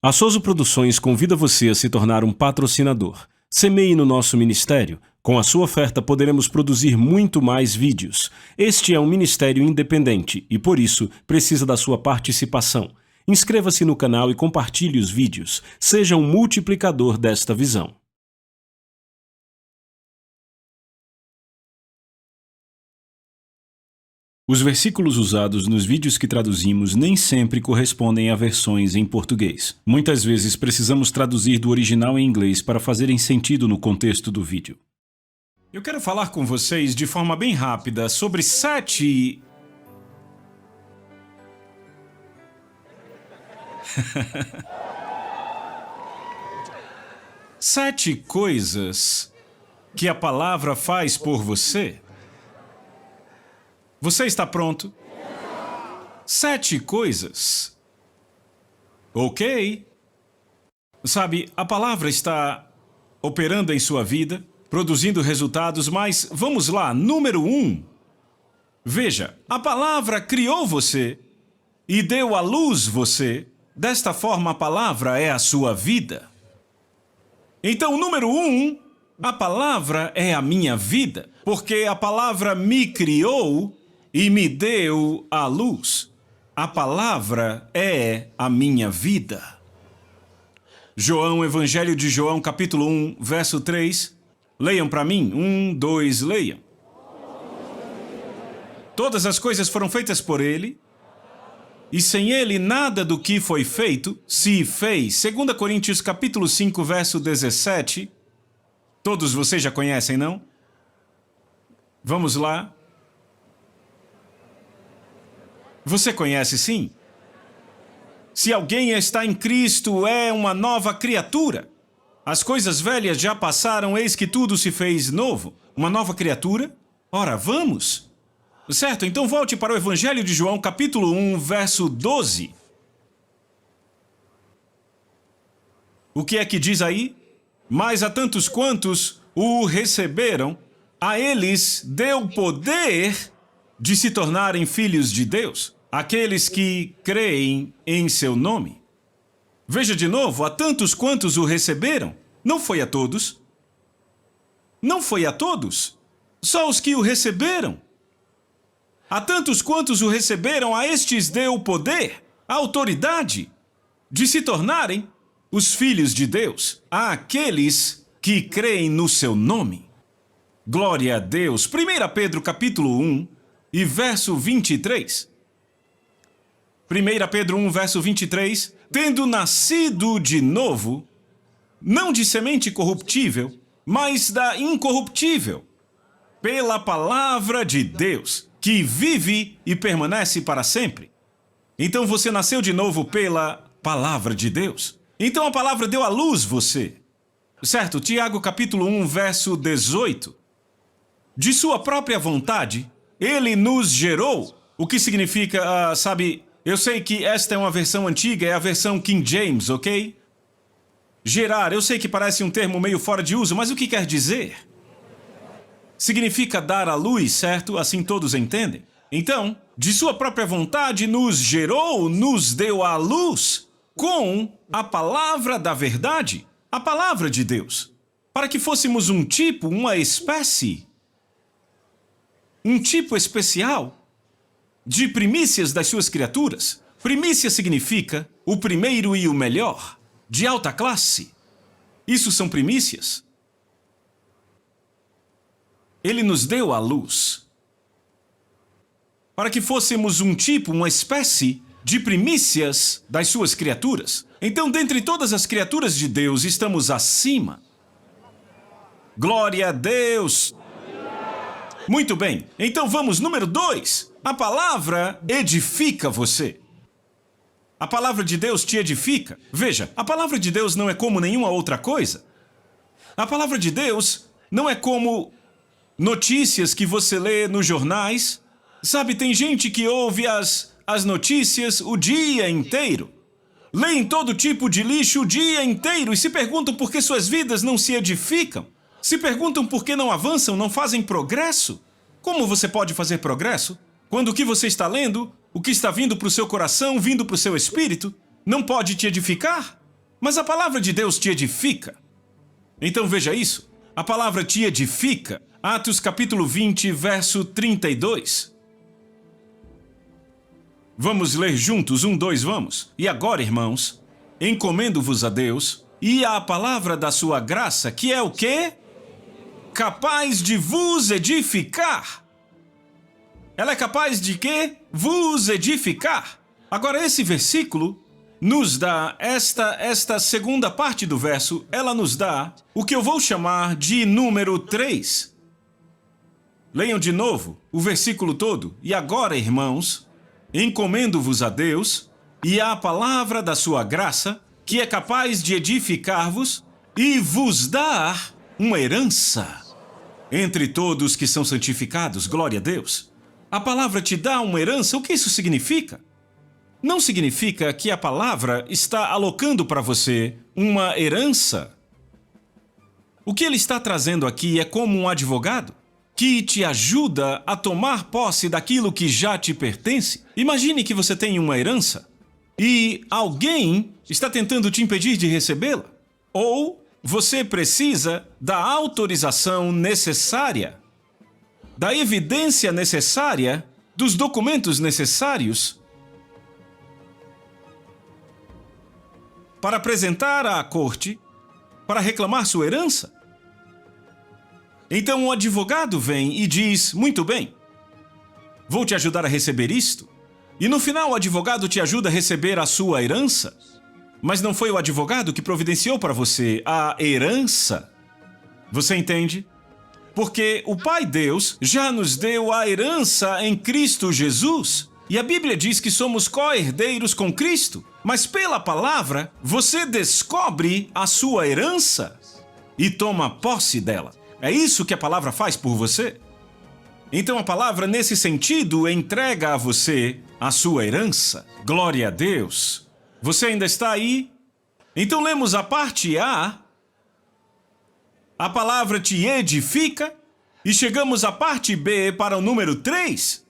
A Souza Produções convida você a se tornar um patrocinador. Semeie no nosso ministério. Com a sua oferta poderemos produzir muito mais vídeos. Este é um ministério independente e, por isso, precisa da sua participação. Inscreva-se no canal e compartilhe os vídeos. Seja um multiplicador desta visão. Os versículos usados nos vídeos que traduzimos nem sempre correspondem a versões em português. Muitas vezes precisamos traduzir do original em inglês para fazerem sentido no contexto do vídeo. Eu quero falar com vocês de forma bem rápida sobre 7... sete coisas que a palavra faz por você. Você está pronto? 7 coisas. Ok. Sabe, a palavra está operando em sua vida, produzindo resultados, mas vamos lá, número 1. Veja, a palavra criou você e deu à luz você. Desta forma, a palavra é a sua vida. Então, número 1, a palavra é a minha vida, porque a palavra me criou e me deu a luz. A palavra é a minha vida. Evangelho de João, capítulo 1, verso 3. Leiam para mim. 1, 2, leiam. Todas as coisas foram feitas por ele, e sem ele nada do que foi feito se fez. 2 Coríntios, capítulo 5, verso 17. Todos vocês já conhecem, não? Vamos lá. Você conhece, sim? Se alguém está em Cristo, é uma nova criatura. As coisas velhas já passaram, eis que tudo se fez novo. Uma nova criatura? Ora, vamos. Certo, então volte para o Evangelho de João, capítulo 1, verso 12. O que é que diz aí? Mas a tantos quantos o receberam, a eles deu poder de se tornarem filhos de Deus, aqueles que creem em seu nome. Veja de novo, a tantos quantos o receberam, não foi a todos. Não foi a todos, só os que o receberam. A tantos quantos o receberam, a estes deu o poder, a autoridade, de se tornarem os filhos de Deus, àqueles que creem no seu nome. Glória a Deus. 1 Pedro, capítulo 1, e verso 23. 1 Pedro 1, verso 23. Tendo nascido de novo, não de semente corruptível, mas da incorruptível, pela palavra de Deus, que vive e permanece para sempre. Então você nasceu de novo pela palavra de Deus. Então a palavra deu à luz você. Certo? Tiago, capítulo 1, verso 18. De sua própria vontade, ele nos gerou. O que significa, sabe, eu sei que esta é uma versão antiga, é a versão King James, ok? Gerar, eu sei que parece um termo meio fora de uso, mas o que quer dizer? Significa dar à luz, certo? Assim todos entendem. Então, de sua própria vontade nos gerou, nos deu à luz com a palavra da verdade, a palavra de Deus, para que fôssemos um tipo, uma espécie, um tipo especial de primícias das suas criaturas. Primícia significa o primeiro e o melhor, de alta classe. Isso são primícias. Ele nos deu a luz para que fôssemos um tipo, uma espécie de primícias das suas criaturas. Então, dentre todas as criaturas de Deus, estamos acima. Glória a Deus! Muito bem, então vamos, número 2. A palavra edifica você. A palavra de Deus te edifica. Veja, a palavra de Deus não é como nenhuma outra coisa. A palavra de Deus não é como notícias que você lê nos jornais. Sabe, tem gente que ouve as notícias o dia inteiro. Leem todo tipo de lixo o dia inteiro e se perguntam por que suas vidas não se edificam. Se perguntam por que não avançam, não fazem progresso. Como você pode fazer progresso quando o que você está lendo, o que está vindo para o seu coração, vindo para o seu espírito, não pode te edificar? Mas a palavra de Deus te edifica. Então veja isso. A palavra te edifica. Atos capítulo 20, verso 32. Vamos ler juntos, 1, 2, vamos. E agora, irmãos, encomendo-vos a Deus e à palavra da sua graça, que é o quê? Capaz de vos edificar. Ela é capaz de quê? Vos edificar. Agora, esse versículo nos dá esta segunda parte do verso, ela nos dá o que eu vou chamar de número 3. Leiam de novo o versículo todo. E agora, irmãos, encomendo-vos a Deus e à palavra da sua graça, que é capaz de edificar-vos e vos dar uma herança entre todos que são santificados. Glória a Deus. A palavra te dá uma herança. O que isso significa? Não significa que a palavra está alocando para você uma herança. O que ele está trazendo aqui é como um advogado que te ajuda a tomar posse daquilo que já te pertence. Imagine que você tem uma herança e alguém está tentando te impedir de recebê-la. Ou você precisa da autorização necessária, da evidência necessária, dos documentos necessários para apresentar à corte para reclamar sua herança. Então o advogado vem e diz, muito bem, vou te ajudar a receber isto. E no final o advogado te ajuda a receber a sua herança. Mas não foi o advogado que providenciou para você a herança. Você entende? Porque o Pai Deus já nos deu a herança em Cristo Jesus. E a Bíblia diz que somos co-herdeiros com Cristo. Mas pela palavra, você descobre a sua herança e toma posse dela. É isso que a palavra faz por você. Então a palavra, nesse sentido, entrega a você a sua herança. Glória a Deus. Você ainda está aí? Então lemos a parte A. A palavra te edifica. E chegamos à parte B para o número 3.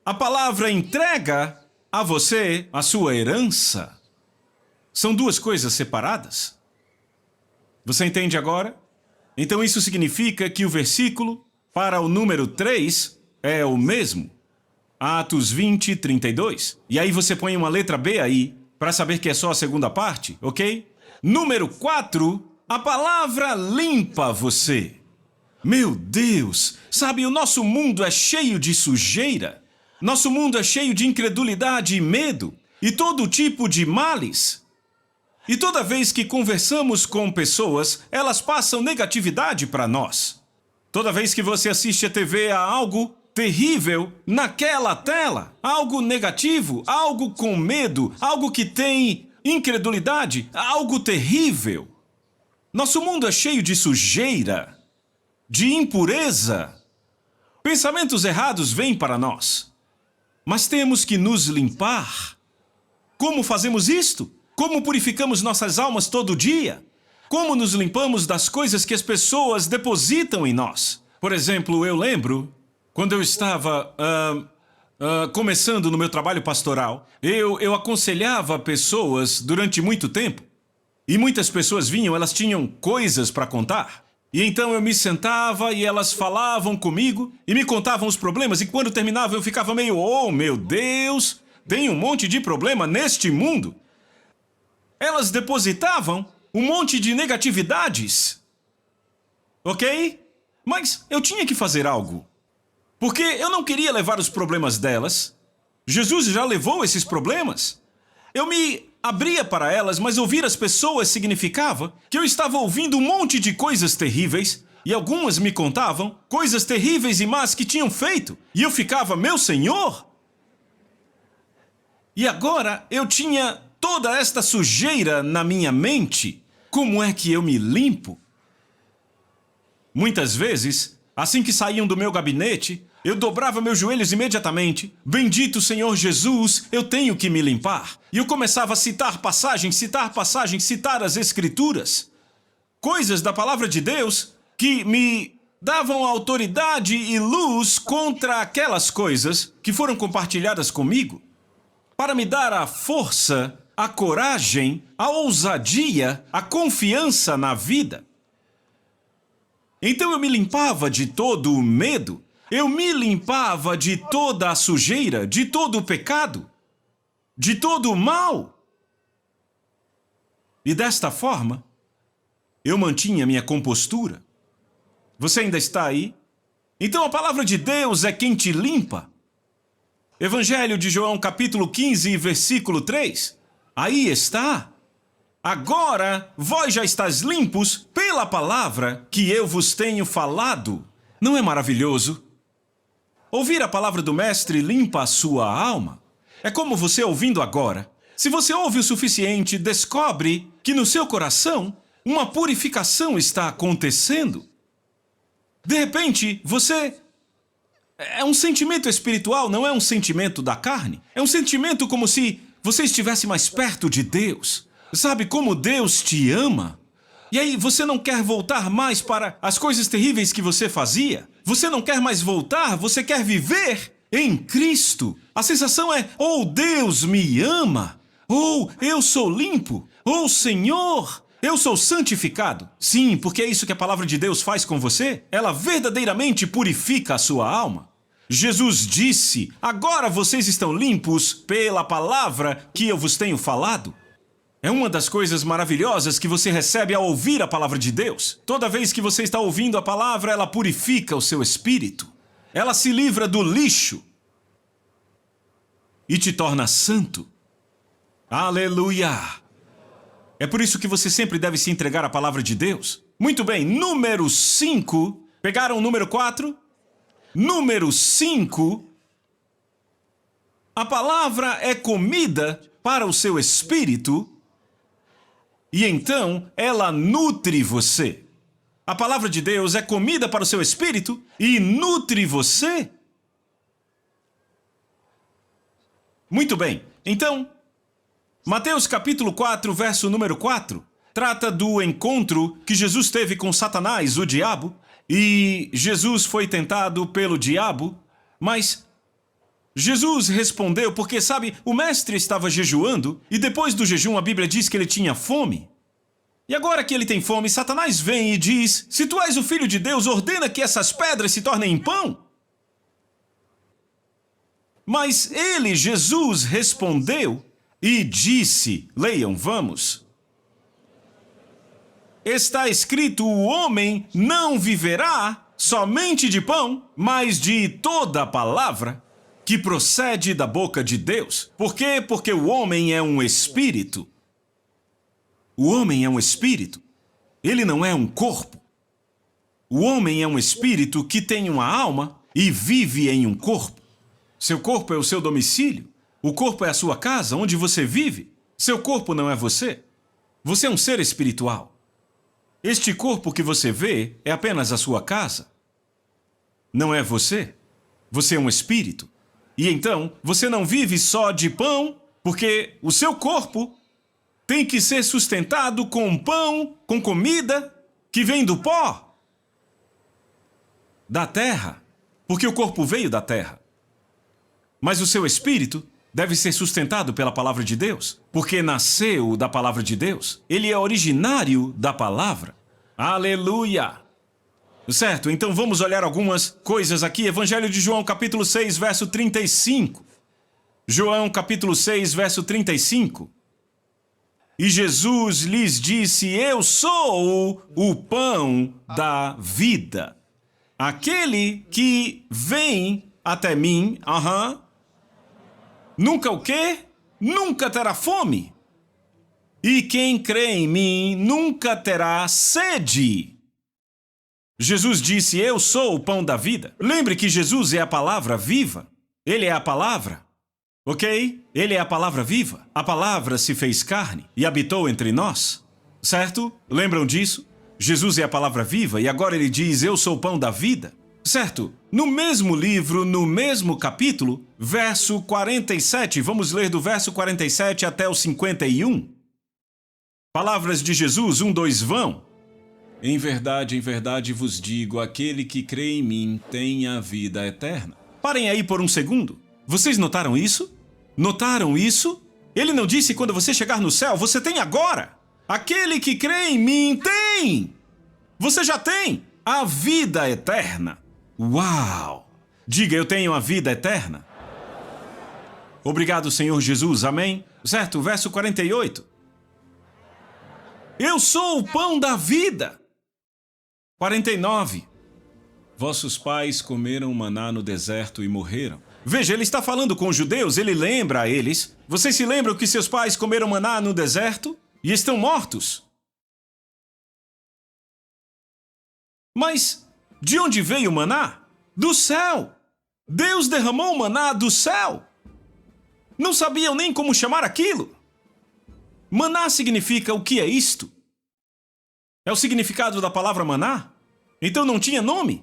A palavra entrega a você a sua herança. São duas coisas separadas. Você entende agora? Então isso significa que o versículo para o número 3 é o mesmo. Atos 20, 32. E aí você põe uma letra B aí, para saber que é só a segunda parte, ok? Número 4, a palavra limpa você. Meu Deus, sabe, o nosso mundo é cheio de sujeira. Nosso mundo é cheio de incredulidade e medo, e todo tipo de males. E toda vez que conversamos com pessoas, elas passam negatividade para nós. Toda vez que você assiste a TV, há algo terrível naquela tela. Algo negativo, algo com medo, algo que tem incredulidade, algo terrível. Nosso mundo é cheio de sujeira, de impureza. Pensamentos errados vêm para nós. Mas temos que nos limpar. Como fazemos isto? Como purificamos nossas almas todo dia? Como nos limpamos das coisas que as pessoas depositam em nós? Por exemplo, eu lembro, quando eu estava começando no meu trabalho pastoral, eu aconselhava pessoas durante muito tempo. E muitas pessoas vinham, elas tinham coisas para contar. E então eu me sentava e elas falavam comigo e me contavam os problemas. E quando terminava eu ficava meio, oh meu Deus, tem um monte de problema neste mundo. Elas depositavam um monte de negatividades. Ok? Mas eu tinha que fazer algo. Porque eu não queria levar os problemas delas. Jesus já levou esses problemas. Eu me abria para elas, mas ouvir as pessoas significava que eu estava ouvindo um monte de coisas terríveis, e algumas me contavam coisas terríveis e más que tinham feito, e eu ficava, meu Senhor! E agora eu tinha toda esta sujeira na minha mente. Como é que eu me limpo? Muitas vezes, assim que saíam do meu gabinete, eu dobrava meus joelhos imediatamente. Bendito Senhor Jesus, eu tenho que me limpar. E eu começava a citar passagens, citar as Escrituras. Coisas da palavra de Deus que me davam autoridade e luz contra aquelas coisas que foram compartilhadas comigo, para me dar a força, a coragem, a ousadia, a confiança na vida. Então eu me limpava de todo o medo, eu me limpava de toda a sujeira, de todo o pecado, de todo o mal. E desta forma, eu mantinha minha compostura. Você ainda está aí? Então a palavra de Deus é quem te limpa. Evangelho de João, capítulo 15, versículo 3. Aí está. Agora vós já estáis limpos pela palavra que eu vos tenho falado. Não é maravilhoso? Ouvir a palavra do Mestre limpa a sua alma. É como você ouvindo agora. Se você ouve o suficiente, descobre que no seu coração uma purificação está acontecendo. De repente, você... É um sentimento espiritual, não é um sentimento da carne. É um sentimento como se você estivesse mais perto de Deus. Sabe como Deus te ama? E aí você não quer voltar mais para as coisas terríveis que você fazia? Você não quer mais voltar, você quer viver em Cristo. A sensação é, oh, Deus me ama. Oh, eu sou limpo. Oh, Senhor, eu sou santificado. Sim, porque é isso que a palavra de Deus faz com você. Ela verdadeiramente purifica a sua alma. Jesus disse, agora vocês estão limpos pela palavra que eu vos tenho falado. É uma das coisas maravilhosas que você recebe ao ouvir a palavra de Deus. Toda vez que você está ouvindo a palavra, ela purifica o seu espírito. Ela se livra do lixo e te torna santo. Aleluia! É por isso que você sempre deve se entregar à palavra de Deus. Muito bem, número 5. Pegaram o número 4? Número 5. A palavra é comida para o seu espírito e então ela nutre você. A palavra de Deus é comida para o seu espírito e nutre você. Muito bem, então, Mateus capítulo 4, verso número 4, trata do encontro que Jesus teve com Satanás, o diabo, e Jesus foi tentado pelo diabo, mas Jesus respondeu porque, sabe, o mestre estava jejuando e depois do jejum a Bíblia diz que ele tinha fome. E agora que ele tem fome, Satanás vem e diz, se tu és o Filho de Deus, ordena que essas pedras se tornem em pão. Mas ele, Jesus, respondeu e disse, leiam, vamos. Está escrito, o homem não viverá somente de pão, mas de toda a palavra que procede da boca de Deus. Por quê? Porque o homem é um espírito. O homem é um espírito. Ele não é um corpo. O homem é um espírito que tem uma alma e vive em um corpo. Seu corpo é o seu domicílio. O corpo é a sua casa, onde você vive. Seu corpo não é você. Você é um ser espiritual. Este corpo que você vê é apenas a sua casa. Não é você. Você é um espírito. E então, você não vive só de pão, porque o seu corpo tem que ser sustentado com pão, com comida que vem do pó, da terra, porque o corpo veio da terra. Mas o seu espírito deve ser sustentado pela palavra de Deus, porque nasceu da palavra de Deus. Ele é originário da palavra. Aleluia! Certo, então vamos olhar algumas coisas aqui. Evangelho de João, capítulo 6, verso 35. João, capítulo 6, verso 35. E Jesus lhes disse, eu sou o pão da vida. Aquele que vem até mim, nunca o quê? Nunca terá fome. E quem crê em mim nunca terá sede. Jesus disse, eu sou o pão da vida. Lembre que Jesus é a palavra viva. Ele é a palavra. Ok? Ele é a palavra viva. A palavra se fez carne e habitou entre nós. Certo? Lembram disso? Jesus é a palavra viva e agora ele diz, eu sou o pão da vida. Certo? No mesmo livro, no mesmo capítulo, verso 47, vamos ler do verso 47 até o 51. Palavras de Jesus, 1, 2, vão. Em verdade vos digo, aquele que crê em mim tem a vida eterna. Parem aí por um segundo. Vocês notaram isso? Notaram isso? Ele não disse quando você chegar no céu, você tem agora. Aquele que crê em mim tem. Você já tem a vida eterna. Uau! Diga, eu tenho a vida eterna. Obrigado, Senhor Jesus. Amém? Certo? Verso 48. Eu sou o pão da vida. 49. Vossos pais comeram maná no deserto e morreram. Veja, ele está falando com os judeus, ele lembra a eles. Vocês se lembram que seus pais comeram maná no deserto e estão mortos? Mas de onde veio o maná? Do céu. Deus derramou o maná do céu. Não sabiam nem como chamar aquilo. Maná significa o que é isto? É o significado da palavra maná? Então não tinha nome?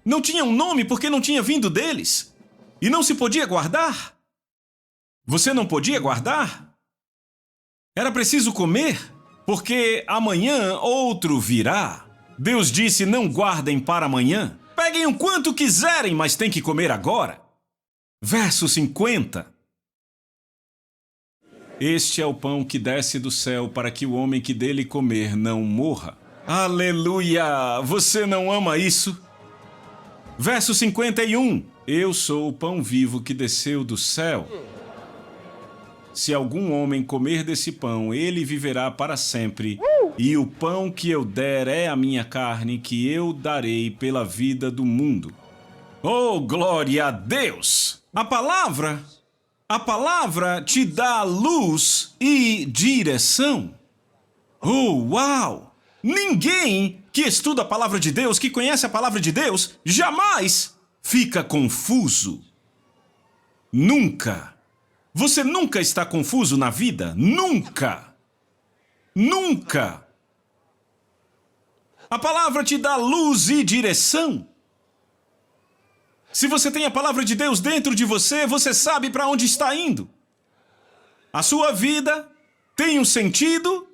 Não tinha um nome porque não tinha vindo deles. E não se podia guardar? Você não podia guardar? Era preciso comer, porque amanhã outro virá. Deus disse, não guardem para amanhã. Peguem o quanto quiserem, mas tem que comer agora. Verso 50. Este é o pão que desce do céu para que o homem que dele comer não morra. Aleluia! Você não ama isso? Verso 51. Eu sou o pão vivo que desceu do céu. Se algum homem comer desse pão, ele viverá para sempre. E o pão que eu der é a minha carne, que eu darei pela vida do mundo. Oh, glória a Deus! A palavra te dá luz e direção. Oh, uau! Ninguém que estuda a palavra de Deus, que conhece a palavra de Deus, jamais fica confuso. Nunca. Você nunca está confuso na vida? Nunca. Nunca. A palavra te dá luz e direção. Se você tem a palavra de Deus dentro de você, você sabe para onde está indo. A sua vida tem um sentido.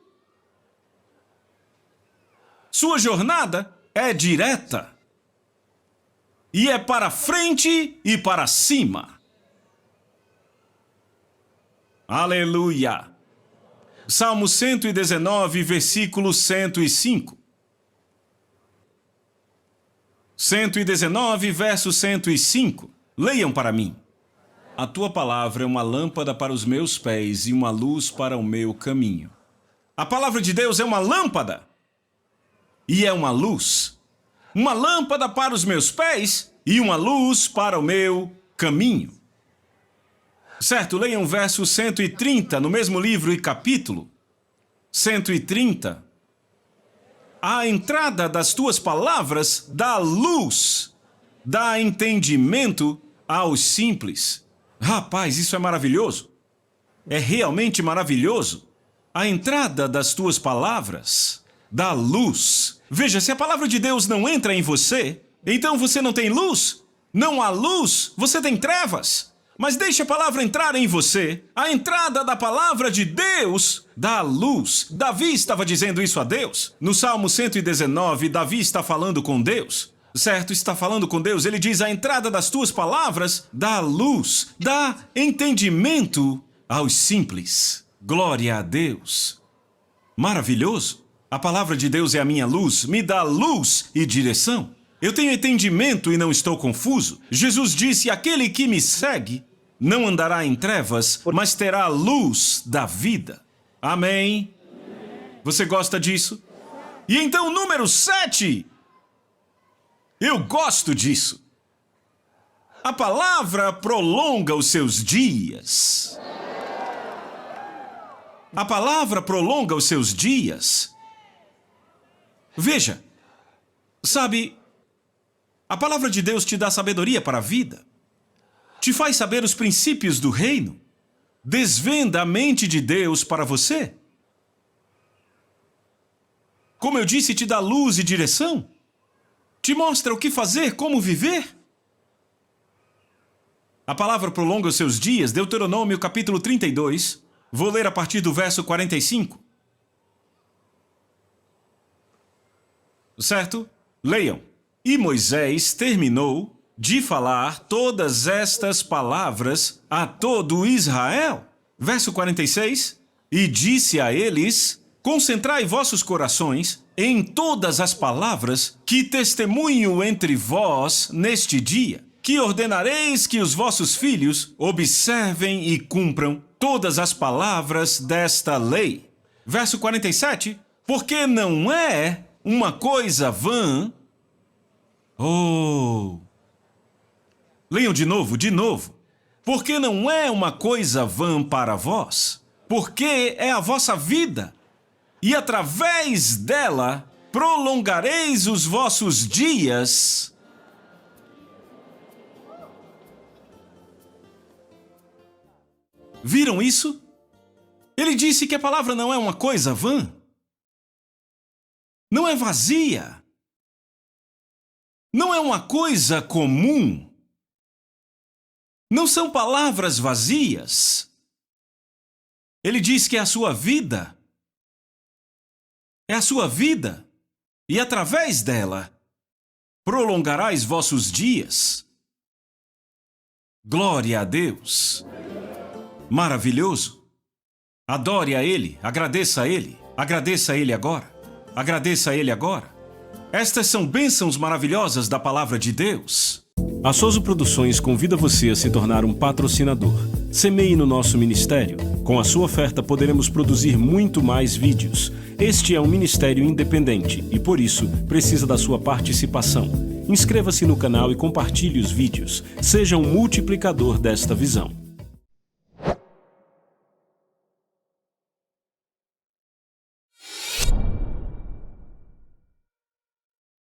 Sua jornada é direta. E é para frente e para cima. Aleluia! Salmo 119, versículo 105. 119, verso 105. Leiam para mim. A tua palavra é uma lâmpada para os meus pés e uma luz para o meu caminho. A palavra de Deus é uma lâmpada e é uma luz. Uma lâmpada para os meus pés e uma luz para o meu caminho. Certo, leiam o verso 130 no mesmo livro e capítulo. 130. A entrada das tuas palavras dá luz, dá entendimento aos simples. Rapaz, isso é maravilhoso. É realmente maravilhoso. A entrada das tuas palavras dá luz. Veja, se a palavra de Deus não entra em você, então você não tem luz. Não há luz, você tem trevas. Mas deixe a palavra entrar em você. A entrada da palavra de Deus dá luz. Davi estava dizendo isso a Deus. No Salmo 119, Davi está falando com Deus. Certo? Está falando com Deus. Ele diz, a entrada das tuas palavras dá luz, dá entendimento aos simples. Glória a Deus. Maravilhoso. A palavra de Deus é a minha luz, me dá luz e direção. Eu tenho entendimento e não estou confuso. Jesus disse, aquele que me segue não andará em trevas, mas terá a luz da vida. Amém? Você gosta disso? E então, número 7. Eu gosto disso. A palavra prolonga os seus dias. A palavra prolonga os seus dias. Veja, sabe, a palavra de Deus te dá sabedoria para a vida. Te faz saber os princípios do reino. Desvenda a mente de Deus para você. Como eu disse, te dá luz e direção. Te mostra o que fazer, como viver. A palavra prolonga os seus dias. Deuteronômio capítulo 32. Vou ler a partir do verso 45. Certo? Leiam. E Moisés terminou de falar todas estas palavras a todo Israel. Verso 46. E disse a eles: concentrai vossos corações em todas as palavras que testemunho entre vós neste dia, que ordenareis que os vossos filhos observem e cumpram todas as palavras desta lei. Verso 47. Porque não é uma coisa vã. Leiam de novo. Porque não é uma coisa vã para vós, porque é a vossa vida, e através dela prolongareis os vossos dias. Viram isso? Ele disse que a palavra não é uma coisa vã. Não é vazia. Não é uma coisa comum. Não são palavras vazias. Ele diz que é a sua vida. É a sua vida. E através dela, prolongarás vossos dias. Glória a Deus. Maravilhoso. Adore a Ele, agradeça a Ele. Agradeça a Ele agora. Agradeça a Ele agora. Estas são bênçãos maravilhosas da palavra de Deus. A Soso Produções convida você a se tornar um patrocinador. Semeie no nosso ministério. Com a sua oferta poderemos produzir muito mais vídeos. Este é um ministério independente e, por isso, precisa da sua participação. Inscreva-se no canal e compartilhe os vídeos. Seja um multiplicador desta visão.